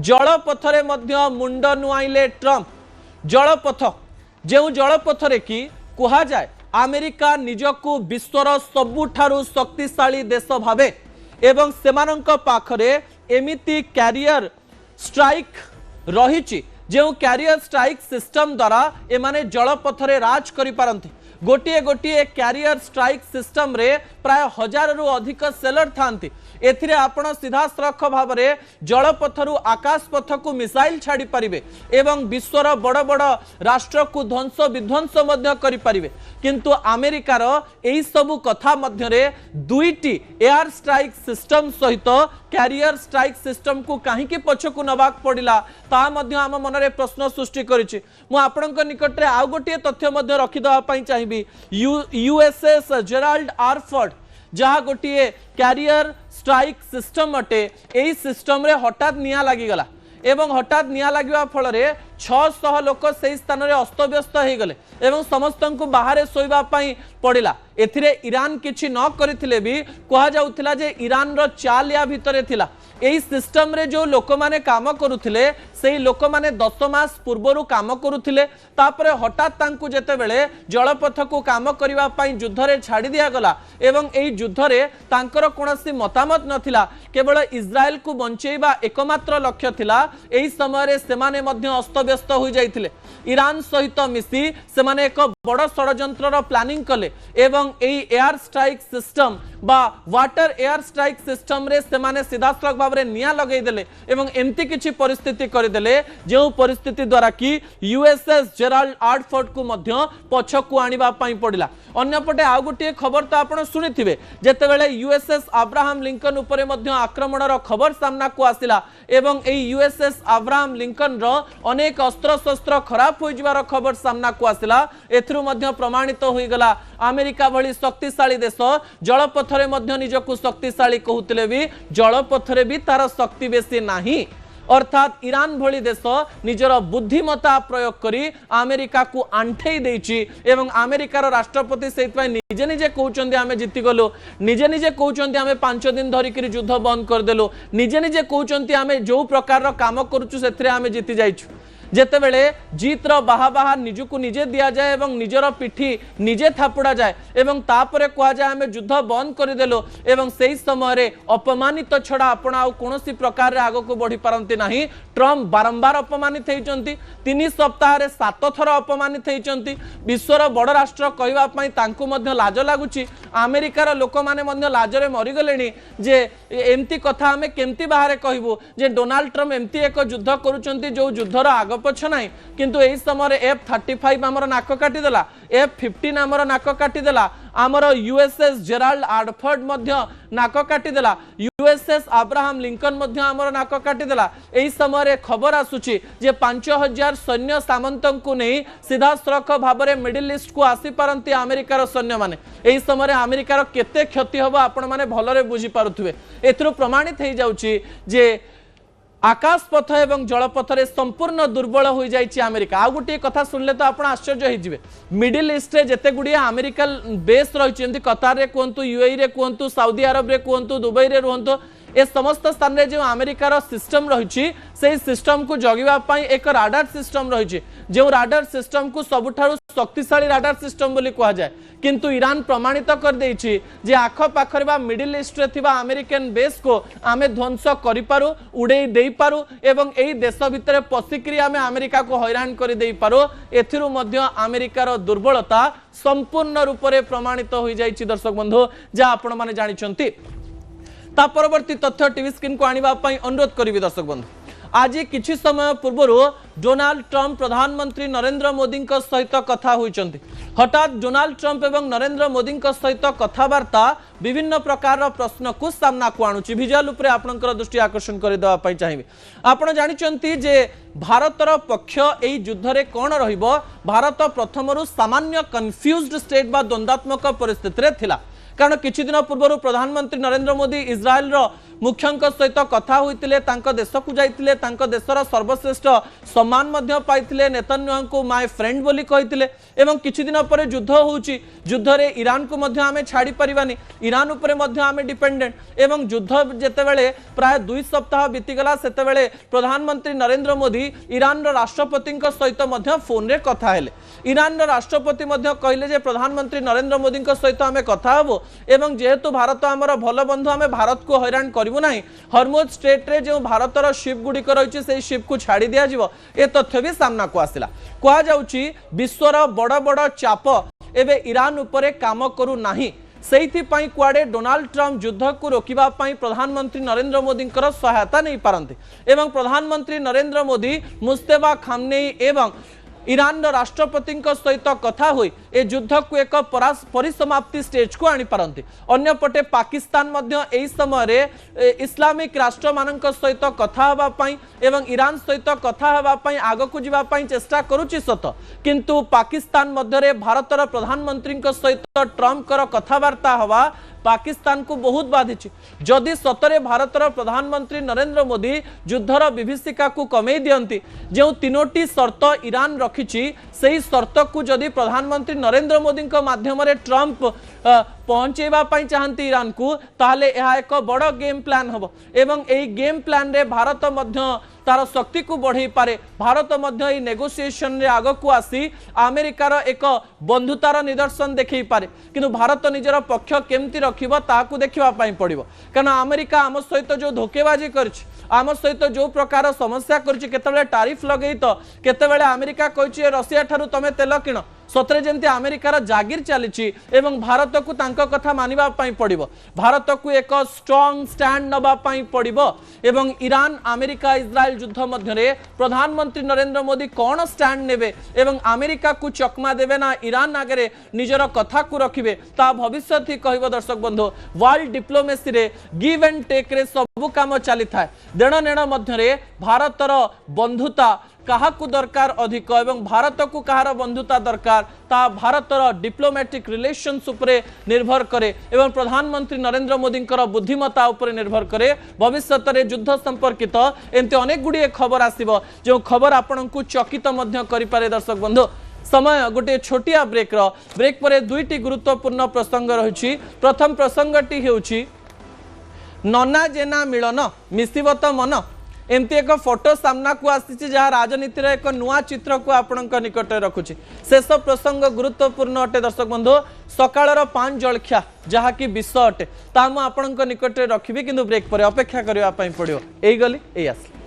जलपथरे मध्य मुंड नुआइले ट्रंप। जलपथ जो जलपथरे कि कहा जाए अमेरिका निजकू विश्वर सबुठारु शक्तिशाली देश भावे एवं सेमानंक पाखरे एमिति कैरियर स्ट्राइक रही जो कैरियर स्ट्राइक सिस्टम द्वारा एमाने जलपथरे राज करि पारंती। गोटे गोटे कैरियर स्ट्राइक सिस्टम रे प्राय 1000 रु अधिक सेलर थांती। एथिरे आपण सीधा सड़क भाव में जलपथरु आकाश पथ को मिसाइल छाड़ी पारिबे एवं विश्वर बड़ बड़ राष्ट्र को ध्वंस विध्वंस मध्य करि पारिबे। किंतु अमेरिकार एई सबु कथा मध्य रे दुईटी एयर स्ट्राइक सिस्टम सहित कैरियर स्ट्राइक सिस्टम को कहीं पछकू नबाक पड़ा ता मध्य आम मनरे प्रश्न सृष्टि करिछि। मु आपणक निकट रे आउ गोटे तथ्य मध्य रखिदेवा पई चाहिबी। यूएसएस जेराल्ड आर फोर्ड जहाँ गोटे कैरियर स्ट्राइक सिस्टम अटे यही सिस्टम रे हठात निया लागिगला एवं हठात निया लगे फल 600 लोक से स्थान में अस्तव्यस्त हो गले एवं समस्त को बाहर शोवा पड़ा। एथिरे ईरान किछि न करथिले भी कहा जाउथिला जे ईरान रो चाल या भितरे थिला। एही सिस्टम रे जो लोक माने काम करुथिले सेही लोक माने 10 मास पूर्वरु काम करुथिले तापरे हठात तांकु जेते बेले जलपथ को काम करिवा पई युद्ध रे छाड़ी दिया गला एवं एही युद्ध रे तांकर कोनोसी मतामत नथिला केवल इस्राएल को बंचेइबा एकमात्र लक्ष्य थिला। एही समय रे सेमाने मध्य अस्तव्यस्त हो जाइथिले। ईरान सहित मिसी सेमाने एक बड़ षडयंत्र प्लानिंग कले एवं एही एयर स्ट्राइक सिस्टम बा वाटर एयर स्ट्राइक सिस्टम रे सेमाने सीधा सड़क भाव में निया लगई देले एवं एमती किछि परिस्थिति करदेले जो परिस्थिति द्वारा कि यूएसएस जेराल्ड आर फोर्ड को मध्य पछकू आनिबा पई पड़िला। अन्यपटे आउ गोटे खबर तो आपण सुनिथिबे जेतेबेले यूएसएस अब्राहम लिंकन उपरे मध्य आक्रमणर खबर सामना को आसिला एवं एही यूएसएस अब्राहम लिंकन रो अनेक अस्त्र शस्त्र खराब हो जिवार खबर सामना को आसिला। एथरु मध्य प्रमाणित होई गला अमेरिका भली शक्तिशाली देश जलपथरे मध्य निजकू शक्तिशाली कहूतिले भी जलपथरे भी तार शक्ति बेसी नाही। अर्थात ईरान भली देश निजर बुद्धिमता प्रयोग करी अमेरिका को आंठेई देइछि एवं अमेरिकार राष्ट्रपति सेइतपय निजे निजे कहउचंदी आमे जीति गलो निजे निजे कहउचंदी आमे 5 दिन धरि कि युद्ध बंद कर देलो निजे निजे कहउचंदी आमे जो प्रकार रो काम करूछु सेथरे आमे जीति जाइछु। जेतेबेले जीतर बाहा बाहा निजको निजे दिया जाए एवं निजर पिठी निजे थापुड़ा जाए एवं तापरे कहा जाए आमे युद्ध बंद करदेलो एवं सेही समय रे अपमानित छड़ा आपण आउ कोनोसी प्रकार रे आगो को बढ़ी पारंती नाही। ट्रम्प बारंबार अपमानित हेचंती 3 सप्ताह रे 7 थर अपमानित हेचंती। विश्वर बड़ राष्ट्र कहवा पई तांकु मध्य लाज लागुची। अमेरिकार लोक माने मध्य लाजरे मरि गलेनी जे एमती कथा आमे केमती बाहरे कहबो जे डोनाल्ड ट्रम्प एमती एक युद्ध करूचंती जो युद्धर आग पछ नाही किंतु एही समय F-35 आमर नाक काटिदेला F-15 आमर नाक काटिदेला आमर यूएसएस जेराल्ड आर फोर्ड मध्य नाक काटिदेला यूएसएस अब्राहम लिंकन मध्य आमर नाक काटिदेला। एही समय खबर आसुची जे 5000 सैन्य सामंतन को नहीं सीधा सड़क भाव में मिडिल ईस्ट को आसी पारंती अमेरिकार सैन्य माने। एही समय अमेरिकार केते क्षति हबो आपण माने भलरे बुझी पारुथुबे। एथरो प्रमाणित हे जाउची जे आकाश पथ एवं जलपथ रे संपूर्ण दुर्बल हो जाइए अमेरिका। आ गोटे कथा सुनले तो आप आश्चर्य हो मिडिल ईस्ट रे जेते गुड़िए अमेरिकन बेस रही कतार रे कहतु यूएई रे कहतु साउदी अरब रे कहतु दुबई रे रुहतु ए समस्त स्थान रे जो अमेरिकार सिस्टम रही से सिस्टम को जगिबा एक राडार सिस्टम रही जो राडार सिस्टम को सबुठारु शक्तिशाली राडार सिस्टम बोली कहा जाए किंतु ईरान प्रमाणित कर देछि जे आख पाखरे बा मिडिल ईस्ट रे थिबा अमेरिकन बेस को आमे ध्वंस करि पारु उड़ेई देई पारु एवं एही देश भितर पसिक्री आमे अमेरिका को हैरान कर देई पारु। एथिरु मध्य अमेरिकार दुर्बलता संपूर्ण रूप से प्रमाणित हो जाइछि दर्शक बंधु जा आपण माने जानिछंती। ता परवर्ती तथ्य टीवी स्क्रीन को आनिबा पई अनुरोध करिवि दर्शक बंधु। आज किछि समय पूर्व डोनाल्ड ट्रम्प प्रधानमंत्री नरेंद्र मोदी सहित कथा होइचंती। हठात डोनाल्ड ट्रम्प एवं नरेंद्र मोदी सहित कथबार्ता विभिन्न प्रकार प्रश्न को सामना को आणुची। विजुअल उपरे आपनकर दृष्टि आकर्षण कर देवा पई चाहिबे। आपण जानिचंती जे भारतर पक्ष एई युद्ध रे कोन रहिबो। भारत प्रथमरु सामान्य कन्फ्यूज्ड स्टेट बा द्वंद्वात्मक परिस्थिति रे थिला कारण किछि दिन पूर्व प्रधानमंत्री नरेंद्र मोदी इज्राएल मुख्यंक सहित कथा होइतिले तांको देश को जाइतिले तांको देशर सर्वश्रेष्ठ सम्मान मध्य पाइतिले नेतन्याहू को माय फ्रेंड बोली कहितिले एवं किछि दिन पर युद्ध होउची युद्ध रे ईरान को मध्य आमे छाड़ी परिबानी ईरान उपरे मध्य आमे डिपेंडेंट एवं युद्ध जेतेबेले प्राय 2 सप्ताह बीतीगला सेतेबेले प्रधानमंत्री नरेंद्र मोदी ईरान रो राष्ट्रपति सहित मध्य फोन रे कथा हेले ईरान रो राष्ट्रपति मध्य कहले जे प्रधानमंत्री नरेंद्र मोदी सहित आमे कथा हबो एवं जेहेतु भारत आमर भल बंधु आमे भारत को हैरान करिवो नाही हरमुज स्टेट रे जो भारतर शिप गुडी रही से शिप को छाड़ी दिया जिवो ए तथ्य भी सामना को आसिला कहा जाउची विश्वर बड़ बड़ चाप एबे ईरान उपरे काम करू नाही सेहिथि पई कुआडे डोनाल्ड ट्रम्प युद्ध को रोकिबा पई प्रधानमंत्री नरेंद्र मोदी सहायता नहीं पारंते एवं प्रधानमंत्री नरेंद्र मोदी मुस्तफा खामनेई एवं ईरान राष्ट्रपति सहित कथा हुई ए युद्ध को एक परिसमाप्ति स्टेज को आनी पारंती अन्यपटे पाकिस्तान मध्य एई समय रे इस्लामिक राष्ट्र मानक सहित कथा हवा पई एवं ईरान सहित कथा हवा पई आग को जीवा पई चेष्टा करूची सत किंतु पाकिस्तान मध्य रे भारतर प्रधानमंत्री सहित ट्रम्प कर कथबार्ता हवा पाकिस्तान को बहुत बाधि जदि सतरे भारतर प्रधानमंत्री नरेंद्र मोदी युद्धर विभीषिका को कमे दियंती जो तीनोटी शर्त ईरान रखिछि सेही शर्त को जदि प्रधानमंत्री नरेंद्र मोदी माध्यम ट्रम्प पहुंचेबा पई चाहंती ईरान को ताहले यह एक बड़ गेम प्लान हबो एवं एई गेम प्लान रे भारत मध्य तार शक्ति को बढ़ई पारे भारत मध्य एई नेगोशिएशन रे आग को आसी अमेरिकार एक बंधुतार निदर्शन देखई पारे किंतु भारत निजर पक्ष केमती रखिबो ताकू देखिबा पई पड़िबो कारण अमेरिका आम सहित जो धोकेबाजी करछि आम सहित जो प्रकार समस्या करछि केतेबेले टैरिफ लगई तो केतेबेले अमेरिका कहिछि रशिया ठारू तमे तेल किण सतरे जमती अमेरिकार जागिर चली एवं भारत को तांको कथा मानिबा पई पड़िबो भारत को एक स्ट्रांग स्टैंड नबा पई पड़िबो एवं ईरान अमेरिका इज्राएल युद्ध मध्य रे प्रधानमंत्री नरेंद्र मोदी कौन स्टैंड नेबे एवं अमेरिका को चकमा देबे ना ईरान आगे निजर कथा को रखिबे ता भविष्य ही कहबो दर्शक बंधु वर्ल्ड डिप्लोमेसी रे गिव एंड टेक रे सब काम चली थाए देण नेण मध्य रे भारतर बंधुता काहाकू दरकार अधिक एवं भारत को कहार बंधुता दरकार ता भारतर डिप्लोमेटिक रिलेशन्स उपरे निर्भर करे एवं प्रधानमंत्री नरेंद्र मोदी बुद्धिमत्ता उपरे निर्भर करे भविष्य रे युद्ध संपर्कित एमती अनेक गुड़िए खबर आसिबो जो खबर आपन को चकित मध्य करि पारे दर्शक बंधु समय गोटे छोटिया ब्रेक पर दुईटी गुरुत्वपूर्ण प्रसंग रही प्रथम प्रसंगटी हेउछि नना जेना मिलन मिसिब तो मन एमती एक फोटो सामना को आसी जहाँ राजनीतिर एक नुआ चित्र को आपण निकट रखुची शेष प्रसंग गुरुत्वपूर्ण अटे दर्शक बंधु सकाळर 5 जलखिया जहाँ की विष अटे ता आपण निकट रखी किंतु ब्रेक पर अपेक्षा करने पड़ो यही गली यही आसली।